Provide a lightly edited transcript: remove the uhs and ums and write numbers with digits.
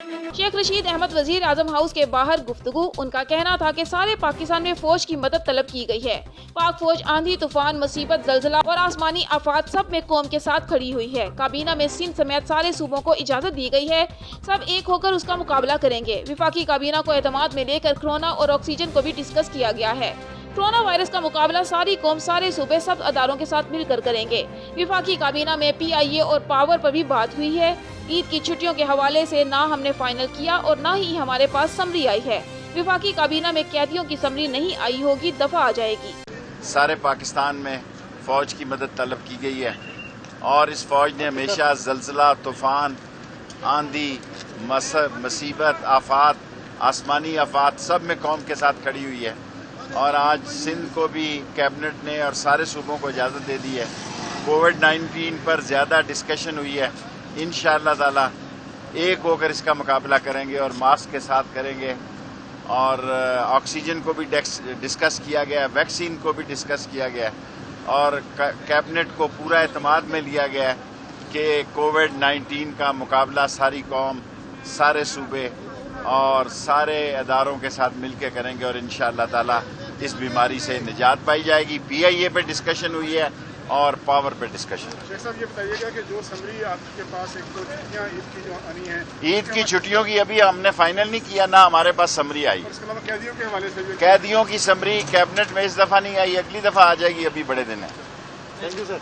शेख रशीद अहमद वजीर आजम हाउस के बाहर गुफ्तगू। उनका कहना था कि सारे पाकिस्तान में फौज की मदद तलब की गई है। पाक फौज आंधी, तूफान, मुसीबत, जलजला और आसमानी आफात सब में कौम के साथ खड़ी हुई है। काबीना में सिंध समेत सारे सूबों को इजाजत दी गई है, सब एक होकर उसका मुकाबला करेंगे। विफाकी काबीना को एतमाद में लेकर कोरोना और ऑक्सीजन को भी डिस्कस किया गया है। कोरोना वायरस का मुकाबला सारी कौम, सारे सूबे, सब अदारों के साथ मिलकर करेंगे। विफाकी काबीना में PIA और पावर पर भी बात हुई है। ईद की छुट्टियों के हवाले से ना हमने फाइनल किया और ना ही हमारे पास समरी आई है। विफाकी काबीना में कैदियों की समरी नहीं आई होगी, दफा आ जाएगी। सारे पाकिस्तान में फौज की मदद तलब की गई है और इस फौज ने हमेशा जलजला, तूफान, आंधी, मुसीबत, आफात, आसमानी आफात सब में कौम के साथ खड़ी हुई है। और आज सिंध को भी कैबिनेट ने और सारे सूबों को इजाज़त दे दी है। कोविड-19 पर ज़्यादा डिस्कशन हुई है। इंशाअल्लाह ताला एक होकर इसका मुकाबला करेंगे और मास्क के साथ करेंगे। और ऑक्सीजन को भी डिस्कस किया गया है, वैक्सीन को भी डिस्कस किया गया है और कैबिनेट को पूरा एतमाद में लिया गया है कि कोविड-19 का मुकाबला सारी कौम, सारे सूबे और सारे अदारों के साथ मिलकर करेंगे और इंशाअल्लाह ताला इस बीमारी से निजात पाई जाएगी। PIA पे डिस्कशन हुई है और पावर पे डिस्कशन। शेख साहब ये बताइएगा कि जो समरी आपके पास एक तो छुट्टियाँ ईद की जो आनी है, ईद की छुट्टियों की अभी हमने फाइनल नहीं किया, ना हमारे पास समरी आई। और इसके अलावा कैदियों के हवाले से भी कैदियों की समरी कैबिनेट में इस दफ़ा नहीं आई, अगली दफ़ा आ जाएगी, अभी बड़े दिन है। Thank you sir.